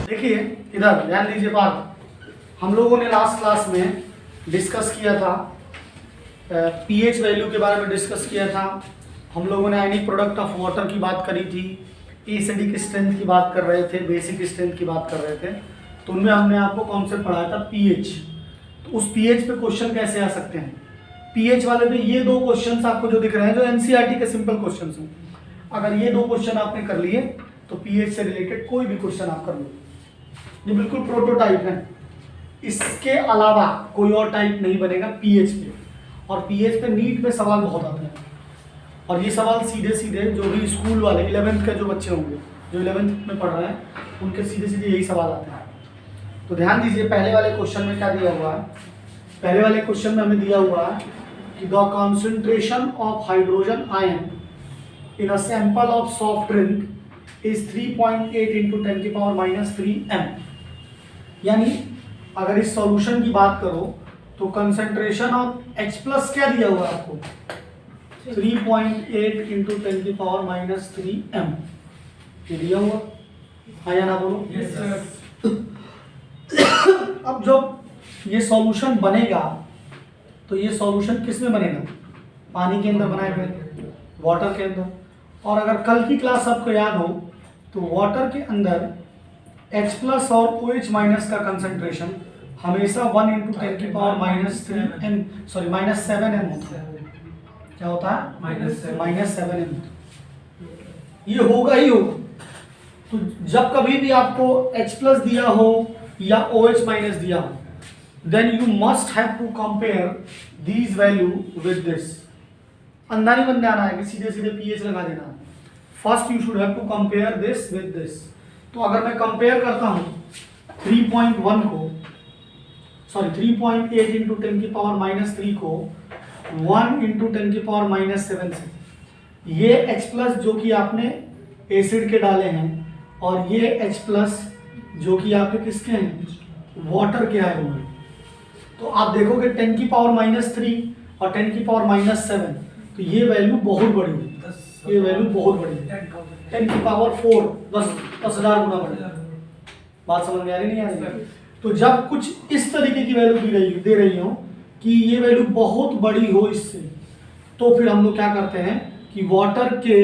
देखिए इधर ध्यान दीजिए बात, हम लोगों ने लास्ट क्लास में डिस्कस किया था पीएच वैल्यू के बारे में डिस्कस किया था। हम लोगों ने आयनिक प्रोडक्ट ऑफ वाटर की बात करी थी, एसिडिक स्ट्रेंथ की बात कर रहे थे, बेसिक स्ट्रेंथ की बात कर रहे थे। तो उनमें हमने आपको कॉन्सेप्ट पढ़ाया था पीएच। तो उस पीएच पे क्वेश्चन कैसे आ सकते हैं, पीएच वाले पे ये दो क्वेश्चंस आपको जो दिख रहे हैं जो एनसीईआरटी के सिंपल क्वेश्चंस हैं, अगर ये दो क्वेश्चन आपने कर लिए तो पीएच से रिलेटेड कोई भी क्वेश्चन आप कर लो। ये बिल्कुल प्रोटोटाइप है, इसके अलावा कोई और टाइप नहीं बनेगा पीएच पे। और पीएच पे नीट में सवाल बहुत आते हैं, और ये सवाल सीधे सीधे जो भी स्कूल वाले 11th के जो बच्चे होंगे जो 11th में पढ़ रहे हैं उनके सीधे सीधे यही सवाल आते हैं। तो ध्यान दीजिए, पहले वाले क्वेश्चन में क्या दिया हुआ है, पहले वाले क्वेश्चन में हमें दिया हुआ है कि the concentration of hydrogen ion in a sample of soft drink is 3.8 into 10 की पावर -3 m। यानी अगर इस सॉल्यूशन की बात करो तो कंसंट्रेशन ऑफ H+ क्या दिया हुआ है आपको, 3.8 इंटू 10 की पावर -3 m ये दिया हुआ है या ना, बोलो। Yes, sir. अब जब ये सॉल्यूशन बनेगा तो ये सॉल्यूशन किस में बनेगा, पानी के अंदर बनाए हुए, वाटर के अंदर। और अगर कल की क्लास आपको याद हो तो वाटर के अंदर H+ और OH- का कंसंट्रेशन हमेशा 1 इंटू 10 की पावर -7m होता है। क्या होता है, -7m। ये होगा ही होगा। तो जब कभी भी आपको H+ दिया हो या OH- दिया हो, then you must have to compare these value with this। अंदर नहीं बनने आना है कि सीधे सीधे pH लगा देना। First you should have to compare this with this। तो अगर मैं कंपेयर करता हूँ 3.1 को, सॉरी 3.8 इंटू 10 की पावर -3 को 1 इंटू 10 की पावर -7 से, ये H+ जो कि आपने एसिड के डाले हैं और ये H+ जो कि आपके किसके हैं, वाटर के आए हुए हैं। तो आप देखोगे 10 की पावर -3 और 10 की पावर -7, तो ये वैल्यू बहुत बड़ी है, ये वैल्यू बहुत बड़ी है। 10 की पावर 4 10,000 गुना बड़ी। बात समझ में आ रही नहीं आ रही? तो जब कुछ इस तरीके की वैल्यू दे रही हो कि ये वैल्यू बहुत बड़ी हो इससे, तो फिर हम लोग क्या करते हैं कि वाटर के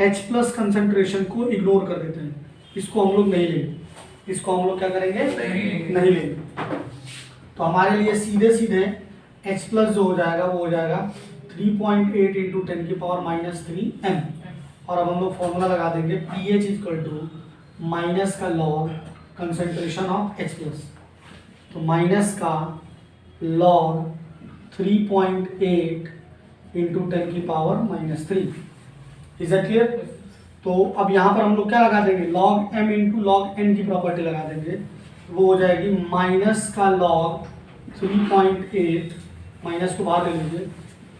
H+ कंसंट्रेशन को इग्नोर कर देते हैं, इसको हम लोग नहीं लेंगे, इसको हम लोग क्या करेंगे, नहीं लेंगे। तो हमारे लिए सीधे सीधे H+ जो हो जाएगा वो हो जाएगा 3.8 इंटू 10 की पावर -3 m। और अब हम लोग फॉर्मूला लगा देंगे pH इक्वल टू माइनस का लॉग कंसंट्रेशन ऑफ H+। तो माइनस का लॉग 3.8 इंटू 10 की पावर -3। Is that clear? तो अब यहाँ पर हम लोग क्या लगा देंगे, log m into log n की प्रॉपर्टी लगा देंगे। वो हो जाएगी माइनस का log 3.8, माइनस को बाहर ले लीजिए,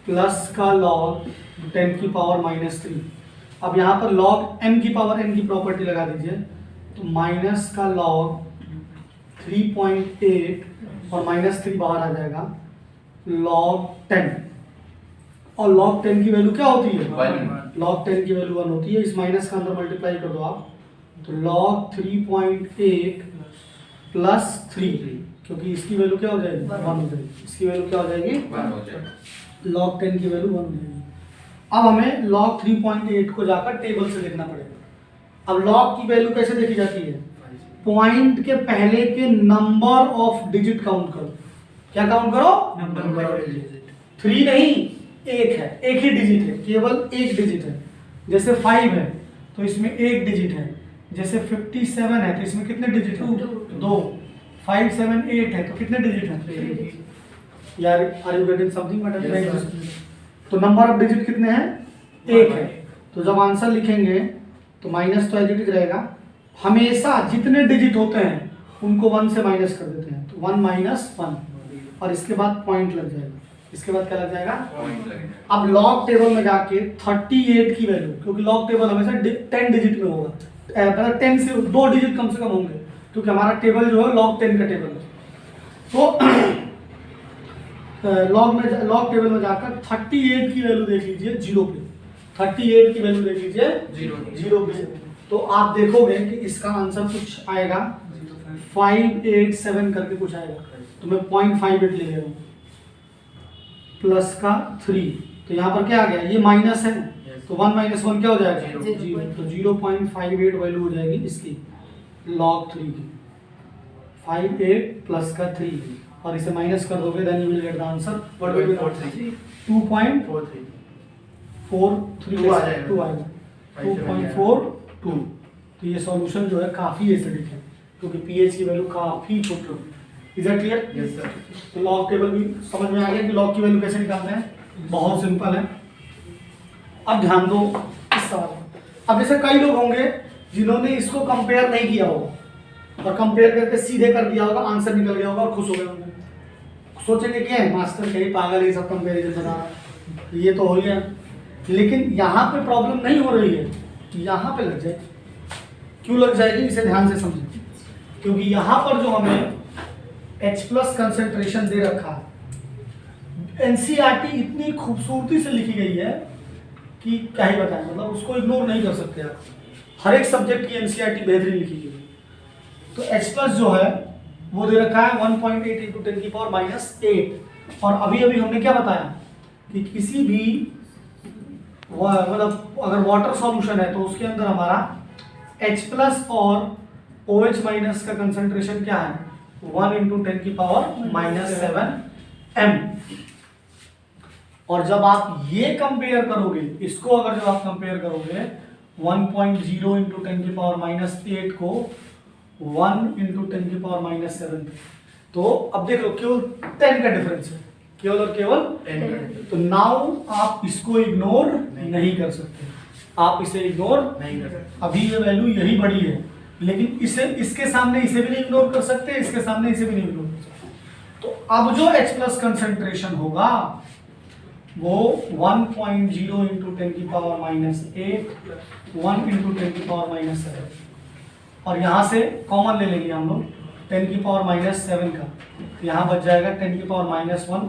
प्लस का log 10 की पावर -3। अब यहाँ पर log m की पावर n की प्रॉपर्टी लगा दीजिए, तो माइनस का log 3.8 और -3 बाहर आ जाएगा, log 10। और log 10 की वैल्यू क्या होती है, log 10 की वैल्यू 1 होती है। इस माइनस का अंदर मल्टीप्लाई कर दो आप, तो log 3.8 प्लस 3, क्योंकि इसकी वैल्यू क्या हो जाएगी, 1 हो जाएगी। इसकी वैल्यू क्या हो जाएगी, 1 हो जाएगी। log 10 की वैल्यू 1 हो जाएगी। अब हमें log 3.8 को जाकर टेबल से लिखना पड़ेगा। अब log की वैल्यू कैसे देखी जाती है, पॉइंट के पहले के नंबर ऑफ डिजिट काउंट करो। क्या काउंट करो, नंबर ऑफ डिजिट। 3 नहीं, एक है, एक ही डिजिट है, केवल एक डिजिट है। जैसे 5 है तो इसमें एक डिजिट है, जैसे 57 है तो इसमें कितने डिजिट है, 2। 5 7 8 है तो कितने डिजिट है, यार आर यू गेटिंग समथिंग? तो नंबर ऑफ डिजिट कितने हैं, एक है। तो जब आंसर लिखेंगे तो माइनस तो एज रहेगा, हमेशा जितने डिजिट होते हैं उनको 1 से माइनस कर देते हैं, तो 1 - 1, और इसके बाद पॉइंट लग जाएगा। इसके बाद क्या लग जाएगा, अब लॉग टेबल में जाके 38 की वैल्यू, क्योंकि लॉग टेबल हमेशा 10 डिजिट में होगा, मतलब 10 से 2 डिजिट कम से कम होंगे, क्योंकि हमारा टेबल जो है log 10 का टेबल है। तो लॉग टेबल में जाकर 38 की वैल्यू देख लीजिए 0 पे, 38 की वैल्यू देख लीजिए 0 पे। तो आप देखोगे कि इसका आंसर कुछ आएगा 587 करके कुछ आएगा, तो मैं 0.58 ले रहा हूँ प्लस का 3, तो यहाँ पर क्या आ गया, ये माइनस है तो 1 माइनस 1 क्या हो जाएगा, 0, तो 0.58 वैल्यू हो जाएगी इसकी log 3 की, 58 प्लस का 3, और इसे माइनस कर दोगे then you will get the answer 2.43 आएगा 2.42। तो ये सॉल्यूशन जो है काफ़ी एसिडिक है क्योंकि पीएच की वैल्यू काफ़ी छोटी है। Is that clear? Yes sir. तो लॉग टेबल भी समझ में आ गया कि लॉग की वैल्यू कैसे निकालते हैं, बहुत सिंपल है। अब ध्यान दो इस सवाल, अब जैसे कई लोग होंगे जिन्होंने इसको कंपेयर नहीं किया होगा और कंपेयर करके सीधे कर दिया होगा, आंसर निकल गया होगा और खुश हो गए होंगे, सोचेंगे क्या है मास्टर कहीं पागल, ये सब कंपेरिजन बना रहा है, ये तो हो ही है। लेकिन यहाँ पे प्रॉब्लम नहीं हो रही है, यहाँ पे लग जाए, क्यों लग जाएगी इसे ध्यान से समझें, क्योंकि यहाँ पर जो हमें H+ कंसेंट्रेशन दे रखा है, एनसीईआरटी इतनी खूबसूरती से लिखी गई है कि क्या ही बताएं, मतलब उसको इग्नोर नहीं कर सकते आप, हर एक सब्जेक्ट की एनसीईआरटी बेहतरीन लिखी गई है। तो H+ जो है वो दे रखा है 1.8 × 10⁻⁸ और अभी अभी हमने क्या बताया कि किसी भी मतलब अगर वाटर सॉल्यूशन है तो उसके अंदर हमारा H+ और OH- का कंसंट्रेशन क्या है, 1 × 10⁻⁷ m। और जब आप ये कंपेयर करोगे, इसको अगर जब आप कंपेयर करोगे 1.0 × 10⁻⁸ को 1 × 10⁻⁷, तो अब देख लो केवल 10 का डिफरेंस है, केवल और केवल 10। तो नाउ आप इसको इग्नोर नहीं कर सकते, आप इसे इग्नोर नहीं कर सकते। अभी ये वैल्यू यही बड़ी है, लेकिन इसे इसके सामने इसे भी नहीं इग्नोर कर सकते, इसके सामने इसे भी नहीं इग्नोर कर सकते। तो अब जो H+ कंसंट्रेशन होगा वो 1.0 × 10⁻⁸ 1 × 10⁻⁷, और यहाँ से कॉमन ले लेंगे हम लोग 10⁻⁷ का, यहाँ बच जाएगा 10⁻⁻1 + 1,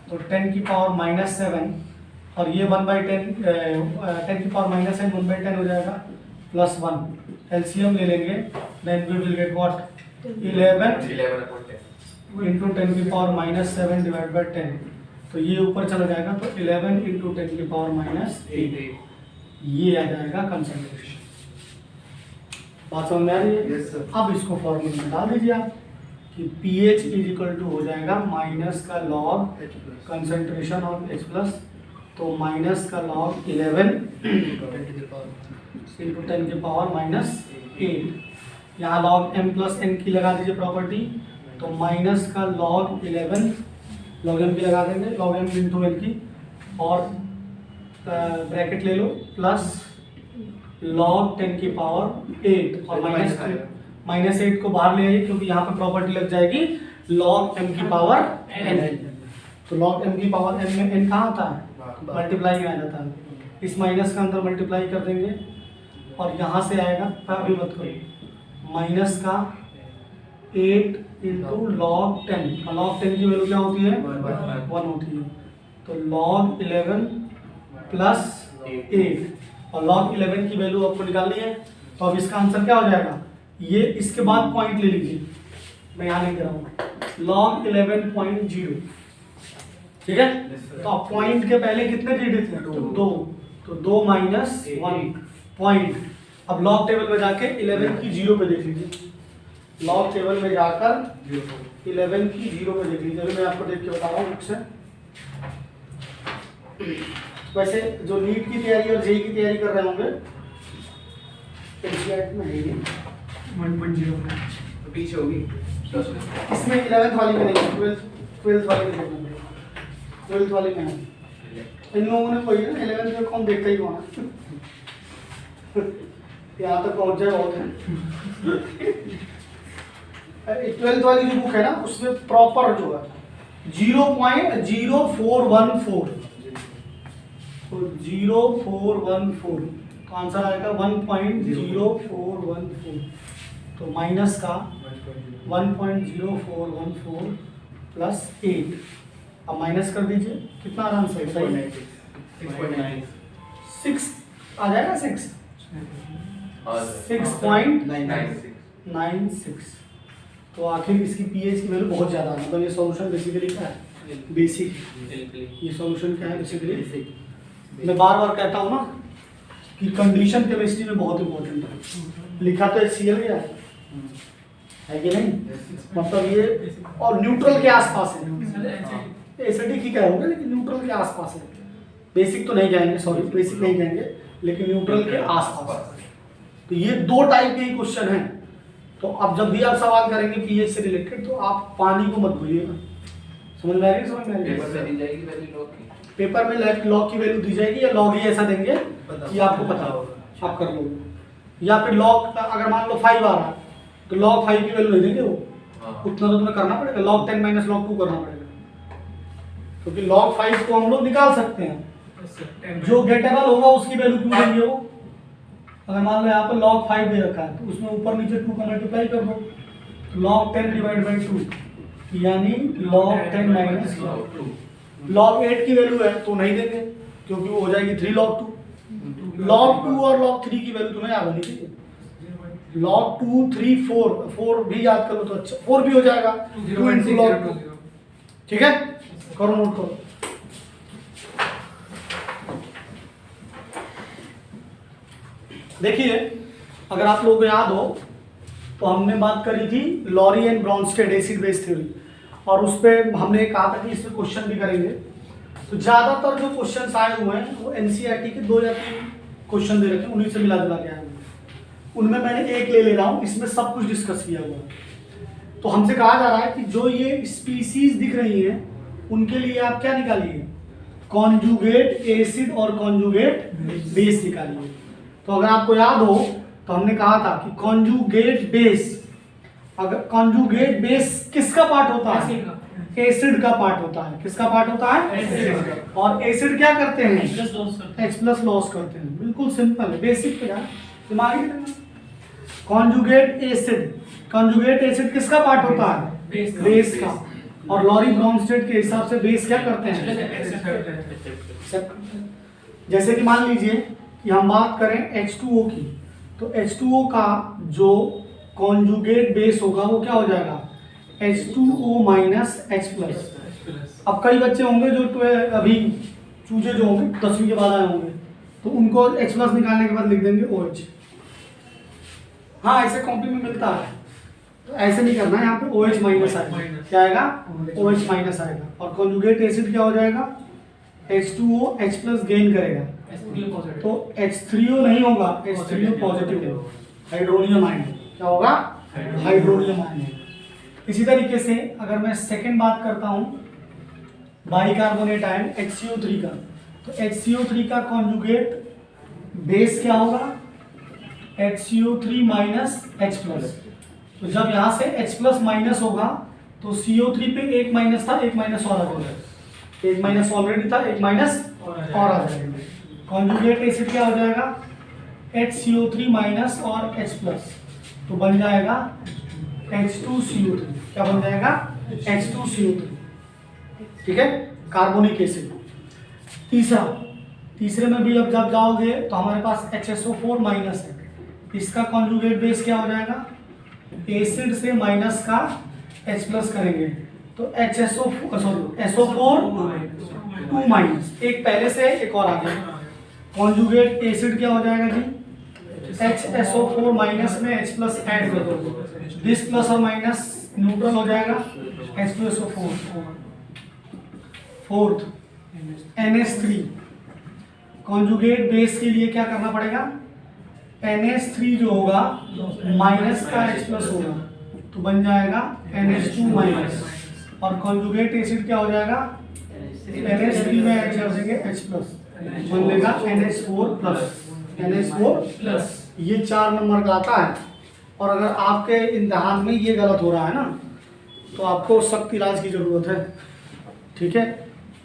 तो 10⁻⁷ और ये 1/10 10⁻⁻n 1/10 हो जाएगा प्लस 1, एलसीएम ले लेंगे, then we will get what 11 × 10⁻⁷ divide 10, तो ये ऊपर चला जाएगा, तो 11 × 10⁻⁸ ये आ जाएगा कंसंट्रेशन। बात समझ में आ रही है? Yes, sir. अब इसको फॉर्मूले में डाल दीजिए आप कि pH = हो जाएगा माइनस का लॉग कंसंट्रेशन ऑफ H+, तो माइनस का लॉग 11 × 10⁻⁸, यहाँ लॉग m + n की लगा दीजिए प्रॉपर्टी, तो माइनस का लॉग 11 लॉग m की लगा देंगे, लॉग m × n की, और ब्रैकेट ले लो प्लस log 10⁸ और -8 को बाहर ले आइए क्योंकि यहाँ पर प्रॉपर्टी लग जाएगी log m⁴n। तो log m⁴n में n कहाँ आता है, मल्टीप्लाई में आ जाता है, इस माइनस का अंदर मल्टीप्लाई कर देंगे और यहाँ से आएगा, अभी मत करो, माइनस का 8 × log 10, और log 10 की वैल्यू क्या होती है, 1 होती है, तो log 11 + 8, और log 11 की वैल्यू आपको निकालनी है, तो अब इसका आंसर क्या हो जाएगा, ये इसके बाद पॉइंट ले लीजिए, मैं यहाँ लिख रहा हूँ log 11.0, ठीक है। तो अब पॉइंट के पहले कितने डिजिट थे, 2, तो 2 - 1 पॉइंट। अब लॉग टेबल में जाके 11 की 0 पे देख लीजिए, लॉग टेबल में जाकर 11 की 0 पे देख लीजिए, मैं आपको देख के बता रहा हूँ बुक से। वैसे जो नीट की तैयारी और जेई की तैयारी कर रहे होंगे एनसीईआरटी में है ये 1.0 में, तो पीछे होगी इसमें 11th वाली में नहीं, 12th वाली में देखना पड़ेगा, 12th वाली में है। इन लोगों ने कोई ना 11th में कौन देखता ही कौन है यहाँ तक पहुँच जाए बहुत है। 12th वाली जो बुक है ना उसमें प्रॉपर जो है 0.0414, तो 0414, तो आंसर आएगा 1.0414, तो माइनस का 1.0414 + 8, अब माइनस कर दीजिए, कितना आराम से 6 आ जाएगा, 6 6.96 96। तो आखिर इसकी पीएच की वैल्यू बहुत ज़्यादा है, मतलब ये सॉल्यूशन बेसिकली क्या है, बेसिक। ये सॉल्यूशन क्या है, बेसिकली मैं बार बार कहता हूँ ना कि कंडीशन केमिस्ट्री में बहुत इंपॉर्टेंट है। लिखा तो HCl गया है कि नहीं, मतलब ये और न्यूट्रल के आसपास है। एसिडिक ही क्या होगा लेकिन न्यूट्रल के आसपास है। बेसिक तो नहीं कहेंगे, सॉरी बेसिक नहीं कहेंगे, लेकिन न्यूट्रल के आसपास। तो ये दो टाइप के क्वेश्चन हैं। तो अब जब भी आप सवाल करेंगे पीएच से रिलेटेड तो आप पानी को मत भूलिएगा। समझ में आ रही है? समझ में आ रही है? पेपर में लॉग की वैल्यू दी जाएगी या लॉग ही ऐसा देंगे कि आपको पता होगा, आप कर लोगे। या फिर लॉग अगर मान लो 5 आ रहा है तो लॉग 5 की वैल्यू नहीं देंगे वो, उतना तो तुम्हें करना पड़ेगा, log 10 माइनस log 2 करना पड़ेगा, क्योंकि log 5 को हम लोग निकाल सकते हैं। जो गेटेबल होगा उसकी वैल्यू क्यों देंगे वो। अगर मान लो यहाँ पर log 5 दे रखा है तो उसमें ऊपर नीचे 2 का मल्टीप्लाई कर दो, log 10 डिवाइड बाई 2 यानी log 10 माइनस log 2। log 8 की वैल्यू है तो नहीं देंगे क्योंकि वो हो जाएगी 3 log 2। log 2 और log 3 की वैल्यू तुम्हें याद होनी चाहिए। log 2 3 4 भी याद कर लो तो अच्छा, 4 भी हो जाएगा 2 इंटू log 2। ठीक है, करो नोट करो। देखिए अगर आप लोगों को याद हो तो हमने बात करी थी Lowry and Bronsted acid base theory, और उस पर हमने कहा था कि इसमें क्वेश्चन भी करेंगे। तो ज़्यादातर जो क्वेश्चन आए हुए हैं वो एनसीईआरटी के 2 या 3 क्वेश्चन दे रखे हैं, उन्हीं से मिला जुला के आए हुए। उनमें मैंने एक ले रहा हूँ, इसमें सब कुछ डिस्कस किया हुआ है। तो हमसे कहा जा रहा है कि जो ये स्पीसीज दिख रही हैं उनके लिए आप क्या निकालिए, कॉन्जुगेट एसिड और कॉन्जुगेट बेस निकालिए। तो अगर आपको याद हो तो हमने कहा था कि कॉन्जुगेट बेस, अगर कॉन्जुगेट बेस किसका पार्ट होता है, एसिड का पार्ट होता है। किसका पार्ट होता है, एसिड। और एसिड क्या करते हैं, H प्लस लॉस करते हैं। बिल्कुल सिंपल है, बेसिक पे दिमाग ही। कॉन्जुगेट एसिड, कॉन्जुगेट एसिड किसका पार्ट होता है, बेस का। और लॉरी ब्रॉन्स्टेड के हिसाब से बेस क्या करते हैं, जैसे कि मान लीजिए कि हम बात करें H2O की, तो H2O का जो कॉन्जुगेट बेस होगा वो क्या हो जाएगा, H2O माइनस H प्लस। अब कई बच्चे होंगे जो अभी चूजे जो होंगे 10वीं के बाद आए होंगे तो उनको H प्लस निकालने के बाद लिख देंगे OH। हाँ ऐसे कॉपी में मिलता है, तो ऐसे नहीं करना है, यहाँ पे OH माइनस आएगा। क्या आएगा, OH माइनस आएगा। और कॉन्जुगेट एसिड क्या हो जाएगा, H2O H प्लस गेन करेगा तो H3O नहीं होगा, H3O पॉजिटिव होगा, हाइड्रोनियम आयन। क्या होगा, हाइड्रोनियम आयन। इसी तरीके से अगर मैं सेकंड बात करता हूँ बाइकार्बोनेट आयन HCO3 का, तो HCO3 का कॉन्जुगेट बेस क्या होगा, HCO3 माइनस H प्लस। तो जब यहाँ से H प्लस माइनस होगा तो CO3 पे एक माइनस था, एक माइनस और आ जाएगा, एक माइनस ऑलरेडी था, एक माइनस और आ जाएगा। कॉन्जुगेट एसिड क्या हो जाएगा, HCO3 माइनस और H प्लस, तो बन जाएगा H2CO3। क्या बन जाएगा, H2CO3। ठीक है, कार्बोनिक एसिड। तीसरे में भी अब जब जाओगे तो हमारे पास HSO4 माइनस है, इसका कॉन्जुगेट बेस क्या हो जाएगा, एसिड से माइनस का H प्लस करेंगे तो SO4 2 माइनस, एक पहले से एक और आगे। कॉन्जुगेट एसिड क्या हो जाएगा जी, HSO4 माइनस में H प्लस ऐड कर दो, दिस प्लस और माइनस न्यूट्रल हो जाएगा, H2SO4। Fourth NH3, conjugate base के लिए क्या करना पड़ेगा, NH3 जो होगा माइनस का H प्लस होगा तो बन जाएगा NH2 माइनस। और कॉन्जुगेट एसिड क्या हो जाएगा, NH3 में ऐड कर देंगे H प्लस, बनेगा NH4 प्लस, NH4 प्लस। ये 4 नंबर का आता है। और अगर आपके इम्तिहान में ये गलत हो रहा है ना तो आपको सख्त इलाज की ज़रूरत है। ठीक है,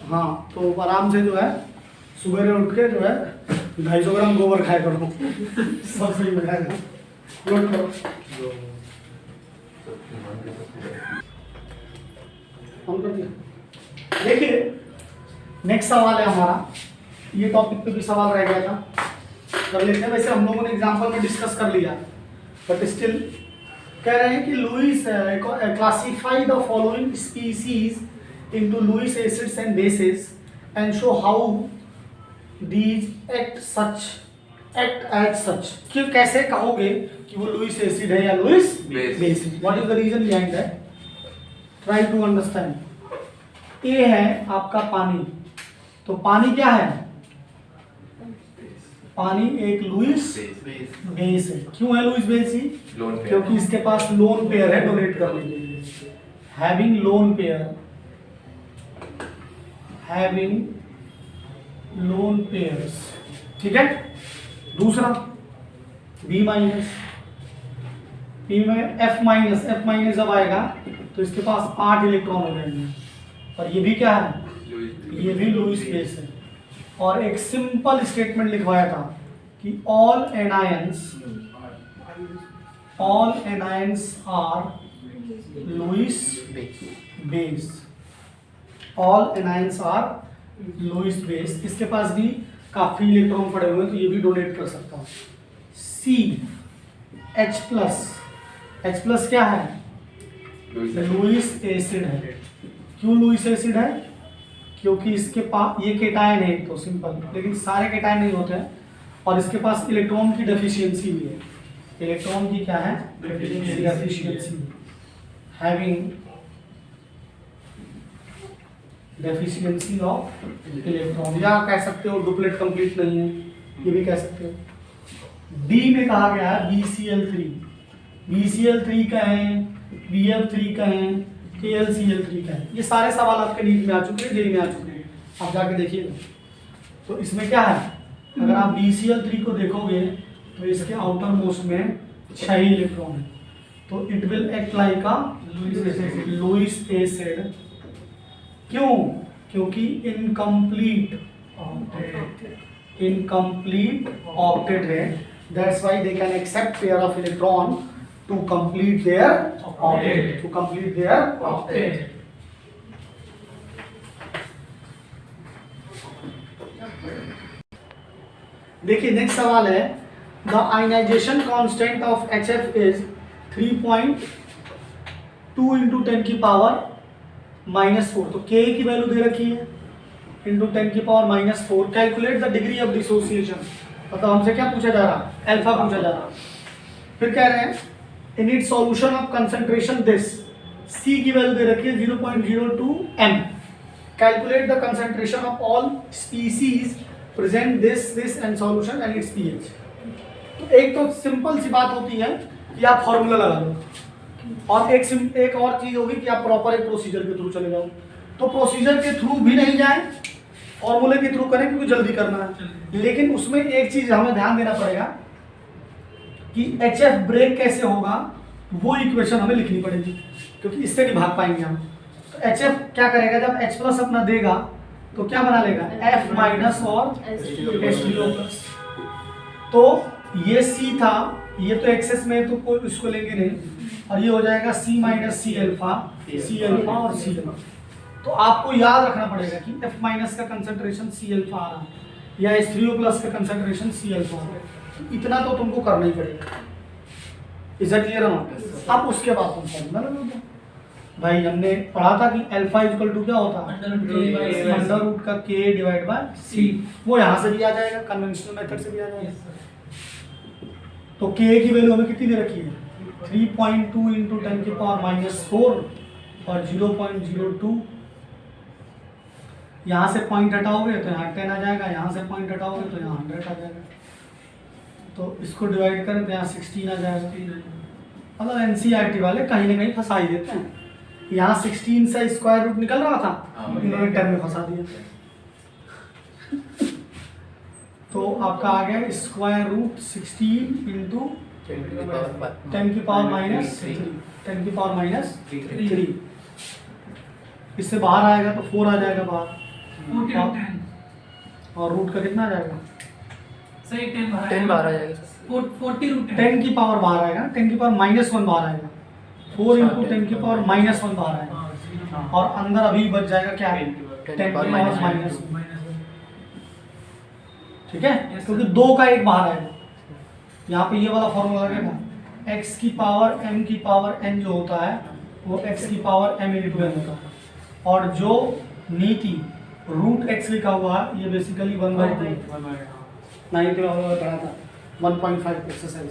हाँ तो आराम से जो है सुबह उठ के जो है 250 ग्राम गोबर खाया करो, सब सही में खाएगा। नोट करो, हम कर दिया। देखिए नेक्स्ट सवाल है हमारा, ये टॉपिक पे भी सवाल रह गया था, कर लेते हैं। वैसे हम लोगों ने एग्जाम्पल में डिस्कस कर लिया बट स्टिल कह रहे हैं कि Lewis classify the following species into Lewis acids and bases and show how these act as such. कि कैसे कहोगे कि वो लुईस एसिड है या Lewis bases, what is the reason behind that, try to understand. A है आपका पानी, तो पानी क्या है, पानी एक लुईस बेस है। क्यों है लुईस बेस ही, क्योंकि इसके पास लोन पेयर है डोनेट करने के लिए, having lone pair, having lone pairs, ठीक है। दूसरा बी माइनस, पी में एफ माइनस जब आएगा तो इसके पास 8 इलेक्ट्रॉन हो जाएंगे, और ये भी क्या है, ये भी लुईस बेस है। और एक सिंपल स्टेटमेंट लिखवाया था कि all anions are Lewis base, all anions are Lewis base. इसके पास भी काफी इलेक्ट्रॉन पड़े हुए हैं तो ये भी डोनेट कर सकता हूँ। सी H प्लस क्या है, लुईस एसिड है। क्यों लुईस एसिड है, क्योंकि इसके पास ये केटायन है तो सिंपल, लेकिन सारे केटायन नहीं होते हैं, और इसके पास इलेक्ट्रॉन की डेफिशिएंसी भी है। इलेक्ट्रॉन की क्या है, deficiency, having deficiency of electron, या कह सकते हो डुप्लेट कंप्लीट नहीं है, ये भी कह सकते हो। डी में कहा गया है BCl3, BCl3 का है, BF3 का है, KLCl3 का है। ये सारे सवाल आपके नीट में आ चुके हैं, जेई में आ चुके हैं, आप जाके देखिएगा। तो इसमें क्या है, अगर आप BCl3 को देखोगे तो इसके आउटर मोस्ट में 6 इलेक्ट्रॉन है, तो it will act like a Lewis acid. क्यों, क्योंकि इनकम्प्लीट ऑक्टेट है, that's why they can accept pair of electron to complete their octet, देखिए नेक्स्ट सवाल है, the ionization constant of HF is 3.2 into 10 की पावर -4। तो K की value दे रखी है इंटू 10 की power -4। Calculate the degree of dissociation, मतलब हमसे क्या पूछा जा रहा, अल्फा पूछा जा रहा। फिर कह रहे हैं in it solution of concentration this, C की वैल्यू दे रखी है 0.02 m। Calculate the concentration of all species present this and solution and it's pH। तो एक तो सिंपल सी बात होती है कि आप फॉर्मूला लगा लो, और एक और चीज होगी कि आप प्रॉपर एक प्रोसीजर के थ्रू चले जाओ। तो प्रोसीजर के थ्रू भी नहीं जाए, फॉर्मूले के थ्रू करें क्योंकि जल्दी करना है, लेकिन उसमें एक चीज हमें ध्यान देना पड़ेगा कि HF ब्रेक कैसे होगा, वो इक्वेशन हमें लिखनी पड़ेगी, क्योंकि इससे नहीं भाग पाएंगे हम। तो HF क्या करेगा, जब H प्लस अपना देगा तो क्या बना लेगा, F माइनस और H3O+। तो ये C था, ये तो एक्सेस में है तो कोई इसको लेंगे नहीं, और ये हो जाएगा C माइनस C अल्फा और C अल्फा। तो आपको याद रखना पड़ेगा कि F माइनस का कंसंट्रेशन C अल्फा आ रहा है, या H3O+ का कंसंट्रेशन C अल्फा आ रहा है। इतना तो तुमको करना ही पड़ेगा। इज इट क्लियर ना? अब उसके बाद तुम फॉर्मूला लगाओगे। भाई हमने पढ़ा था कि अल्फा इक्वल टू क्या होता है, अंडर रूट का K डिवाइड बाय C। वो यहाँ से भी आ जाएगा, कन्वेंशनल मेथड से भी आ जाएगा। तो K की वैल्यू हमें कितनी दे रखी है, 3.2 इंटू 10 की पावर -4 और 0.02। यहाँ से पॉइंट हटाओगे तो यहाँ 10 आ जाएगा, यहाँ से पॉइंट हटाओगे तो यहाँ 100 आ जाएगा। तो इसको डिवाइड करें तो यहाँ 16 आ जाएगा। मतलब NCERT वाले कहीं ना कहीं फंसा ही देते हैं। यहाँ 16 से स्क्वायर रूट निकल रहा था, इन्होंने 10 में फंसा दिया। तो आपका आ गया स्क्वायर रूट 16 इंटू 10 की पावर -3। इससे बाहर आएगा तो 4 आ जाएगा बाहर, और रूट का कितना आ जाएगा, 10 बाहर आ जाएगा, 10 की पावर बाहर आएगा, 10 की पावर -1 बाहर आएगा, 4 इंटू 10 की पावर -1 बाहर आएगा, और अंदर अभी बच जाएगा क्या, 10 की पावर -1। ठीक है, क्योंकि 2 का 1 बाहर आएगा। यहाँ पे ये वाला फॉर्मूला लगेगा, x की पावर m की पावर n जो होता है वो x की पावर m इंटू n होता है, और जो नीति रूट x लिखा हुआ है ये बेसिकली 1/2 नाइन्थ में हम लोगों ने पढ़ा था 1.5 एक्सरसाइज।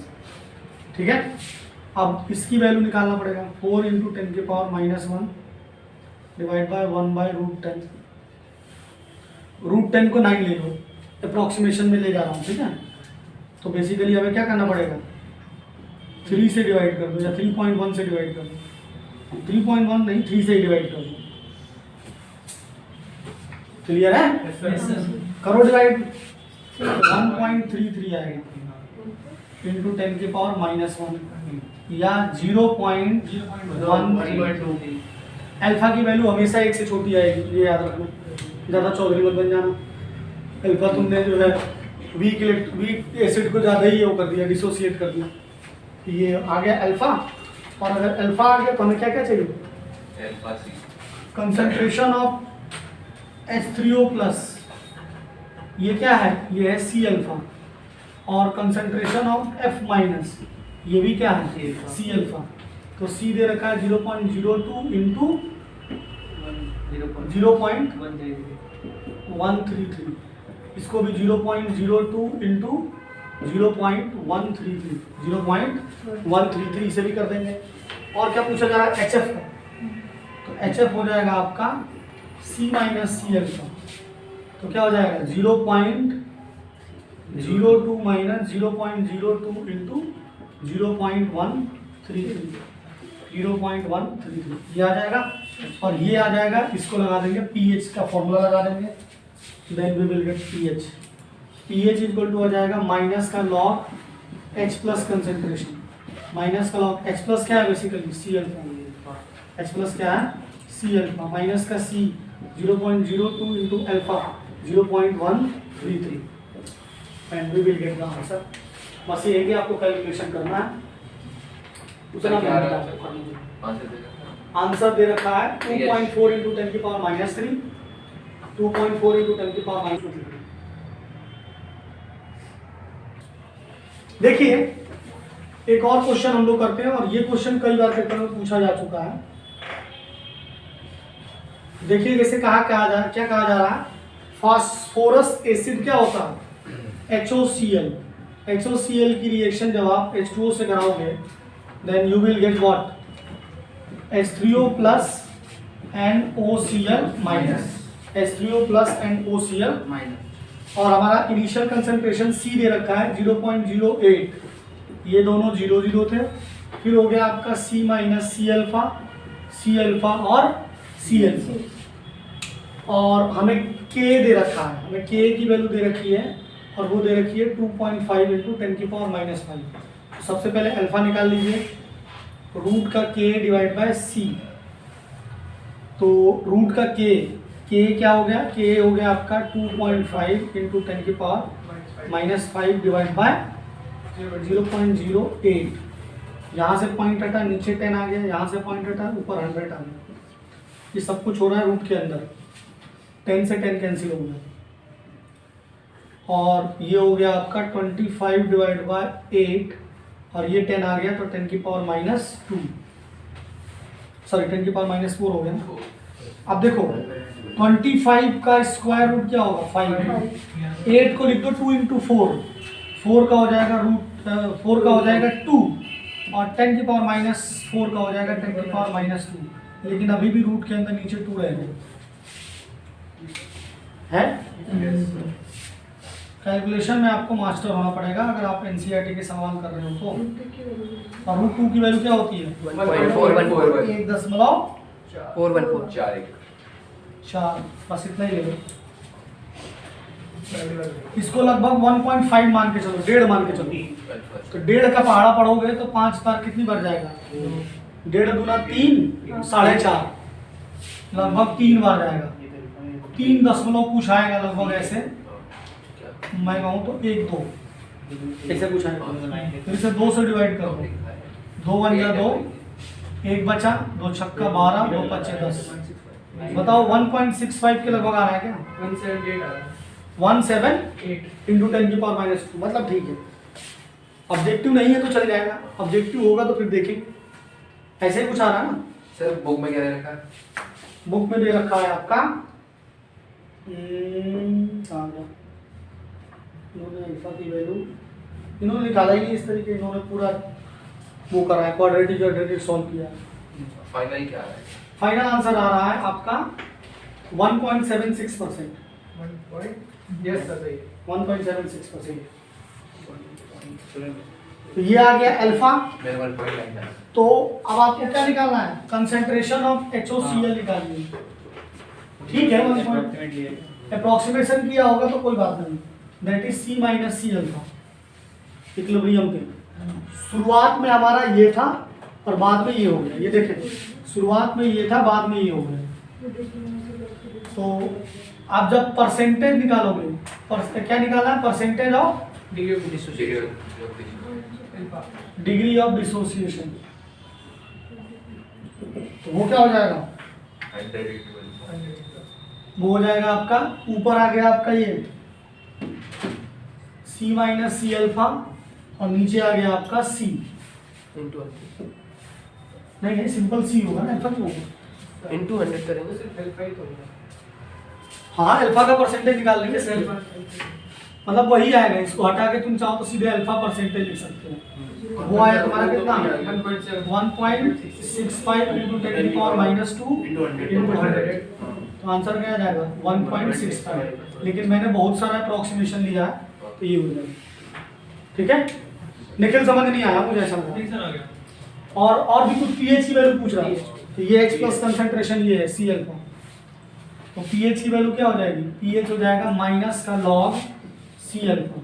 ठीक है, अब इसकी वैल्यू निकालना पड़ेगा 4 इंटू 10 की पावर -1 डिवाइड बाय 1/√10। √10 को 9 ले लो, अप्रॉक्सीमेशन में ले जा रहा हूँ। ठीक है, तो बेसिकली हमें क्या करना पड़ेगा 3 से डिवाइड कर दो या 3.1 से डिवाइड कर दो, 3.1 नहीं 3 से डिवाइड कर दो। क्लियर है? करो डिवाइड, 1.33 आएगा इंटू 10 की पावर -1 या 0.1। अल्फा की वैल्यू हमेशा 1 से छोटी आएगी, ये याद रखना, ज़्यादा चौधरी मत बन जाना। अल्फा तुमने जो है वीक एसिड को ज़्यादा ही वो कर दिया, डिसोसिएट कर दिया, ये आ गया अल्फा। और अगर अल्फा आ गया तो हमें क्या क्या चाहिए, कंसंट्रेशन ऑफ H3O प्लस, ये क्या है, ये है C अल्फा, और कंसंट्रेशन ऑफ F माइनस, ये भी क्या है C अल्फा। तो C दे रखा है 0.02 इंटू 0.133, इसको भी 0.02 इंटू 0.133 इसे भी कर देंगे। और क्या पूछा जा रहा है HF का, तो HF हो जाएगा आपका C माइनस C अल्फा, तो क्या हो जाएगा 0.02 माइनस 0.02 इंटू 0.133 ये आ जाएगा, और ये आ जाएगा, इसको लगा देंगे pH का फॉर्मूला लगा देंगे, then we will get pH equal to हो जाएगा माइनस का log H plus concentration, minus का लॉग H प्लस क्या है basically C alpha, H plus क्या है C अल्फा, माइनस का C 0.02 into alpha 0.133 and we will get the answer. बस ये है कि आपको कैलकुलेशन करना है, उतना आंसर दे रखा है 2.4 इंटू 10 की पावर -3, 2.4 इंटू 10 की पावर -3। देखिए एक और क्वेश्चन हम लोग करते हैं, और ये क्वेश्चन कई बार पेपर में पूछा जा चुका है। देखिए जैसे क्या कहा जा रहा है, फास्फोरस एसिड क्या होता है HOCl, HOCl की रिएक्शन जब आप H2O से कराओगे then you will get what H3O plus NOCl minus, H3O plus NOCl minus, और हमारा इनिशियल कंसंट्रेशन C दे रखा है 0.08, ये दोनों 0 थे, फिर हो गया आपका C माइनस C अल्फा और C अल्फा, और हमें K दे रखा है, हमें K की वैल्यू दे रखी है, और वो दे रखी है 2.5 इंटू 10 की पावर -5। तो सबसे पहले अल्फा निकाल लीजिए, रूट का K डिवाइड बाय C, तो रूट का K क्या हो गया, K हो गया आपका 2.5 इंटू 10 की पावर -5 डिवाइड बाय 0.08, यहाँ से पॉइंट हटा नीचे 10 आ गया, यहाँ से पॉइंट हटा ऊपर 100 आ गया, ये सब कुछ हो रहा है रूट के अंदर, 10 से 10 कैंसिल हो गया, और ये हो गया आपका 25 डिवाइड बाय 8, और ये 10 आ गया तो 10 की पावर -2, सॉरी 10 की पावर -4 हो गया ना। अब देखो 25 का स्क्वायर रूट क्या होगा 5, 8 को लिख दो 2 इंटू 4 का हो जाएगा √4 का हो जाएगा 2, और 10 की पावर -4 का हो जाएगा 10 की पावर -2, लेकिन अभी भी रूट के अंदर नीचे 2 रहेगा है। कैलकुलेशन में आपको मास्टर होना पड़ेगा अगर आप एनसीईआरटी के सवाल कर रहे हो तो। और √2 की वैल्यू क्या होती है 1.414, बस इतना ही ले लो, इसको लगभग 1.5 मान के चलो, 1.5 मान के चलो, तो 1.5 का पहाड़ा पढ़ोगे तो 5 बार कितनी बढ़ जाएगा, 1.5 दूना 3, 4.5, लगभग 3 बार जाएगा, 3 दशमलव कुछ आएगा लगभग ऐसे, मैं कहूँ तो 1 2 ऐसे कुछ आएगा, फिर से 2 से डिवाइड करो, 2 1 या 2, 1 बचा, 2 छक्का 12, 2 पच्चे 10, बताओ 1.65 के लगभग आ रहा है क्या, 178 इंटू 10 की पावर -2, मतलब ठीक है। ऑब्जेक्टिव नहीं है तो चल जाएगा, ऑब्जेक्टिव होगा तो फिर देखेंगे। ऐसे ही कुछ आ रहा है ना सर बुक में क्या दे रखा है? बुक में दे रखा है आपका कहाँ गया? इन्होंने अल्फा की वैल्यू इन्होंने निकाला ही नहीं इस तरीके, इन्होंने पूरा वो करा है, क्वाड्रेटिक सॉल्व किया है। फाइनल क्या है? फाइनल आंसर आ रहा है आपका 1.76%। 1.76%। तो ये आ गया अल्फा। मेरे 1.9 है। तो अब आपको क्या निकालना है? कंसंट्रेशन ऑफ HOCl निकालनी है। ठीक है, अप्रोक्सीमेशन किया होगा तो कोई बात नहीं, that is C minus C alpha equilibrium के। शुरुआत में हमारा ये था और बाद में ये हो गया, ये देखें शुरुआत में ये था बाद में ये हो गया। तो आप जब परसेंटेज निकालोगे, क्या निकालना है? Percentage of degree of dissociation. तो वो क्या हो जाएगा? वो हो जाएगा आपका, ऊपर आ गया आपका ये C माइनस सी अल्फा और नीचे आ गया आपका C। नहीं सिंपल C होगा ना, अल्फा क्यों होगा? इंटू 100 करेंगे। हाँ अल्फा का परसेंटेज निकाल लेंगे सेल्फ, मतलब वही आएगा। इसको हटा के तुम चाहो तो सीधे अल्फा परसेंटेज लिख सकते हो। वो आया तुम्हारा कितना? 1.65 इंटू 10⁻⁻2 इंटू 100। तो आंसर क्या आ जाएगा? 1.65। लेकिन मैंने बहुत सारा अप्रोक्सीमेशन लिया है तो ये हो जाएगा। ठीक है, निखिल समझ नहीं आया मुझे ऐसा लगा। और भी कुछ पीएच की वैल्यू पूछ रहा है। तो ये H प्लस कंसंट्रेशन ये है सी अल्फा। तो पीएच की वैल्यू क्या हो जाएगी? पीएच हो जाएगा माइनस का लॉग सी अल्फा।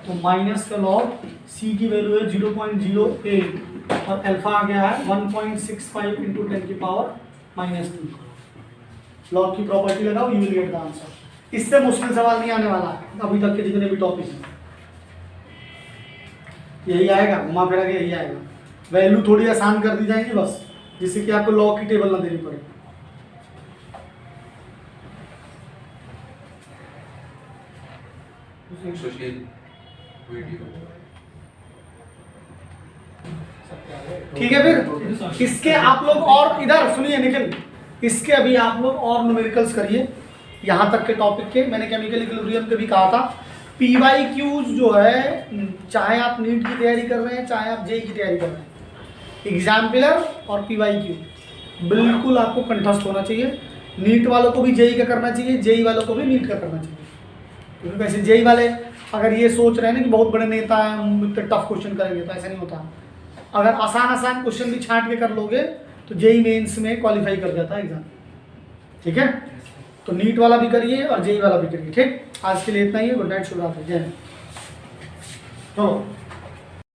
तो माइनस का लॉग सी की वैल्यू है 0.08 और अल्फा आ गया है 1.65 इंटू 10⁻⁻2। लॉग की प्रॉपर्टी लगाओ, you will get the answer. इससे मुश्किल सवाल नहीं आने वाला है अभी तक के जितने भी टॉपिक हैं, यही आएगा, घुमा फिरा के यही आएगा। वैल्यू थोड़ी आसान कर दी जाएगी बस, जिससे कि आपको लॉग की टेबल ना देनी पड़े। ठीक है, फिर इसके आप लोग और इधर सुनिए निखिल, इसके अभी आप लोग और न्यूमेरिकल्स करिए यहाँ तक के टॉपिक के। मैंने केमिकल इक्विलिब्रियम के भी कहा था। PYQs जो है, चाहे आप नीट की तैयारी कर रहे हैं चाहे आप जेई की तैयारी कर रहे हैं, एग्जाम्पलर और PYQ बिल्कुल आपको कंठस्थ होना चाहिए। नीट वालों को भी जेई का करना चाहिए, जेई वालों को भी नीट का करना चाहिए। क्योंकि वैसे जेई वाले अगर ये सोच रहे हैं ना कि बहुत बड़े नेता हैं हम इतने टफ क्वेश्चन करेंगे, तो ऐसा नहीं होता। अगर आसान क्वेश्चन भी छांट के कर लोगे तो जेई मेंस में क्वालिफाई कर जाता है एग्जाम। ठीक है, तो नीट वाला भी करिए और जेई वाला भी करिए। ठीक, आज के लिए इतना ही है। गुड नाइट, शुभ रात्रि, जय हिंद। चलो।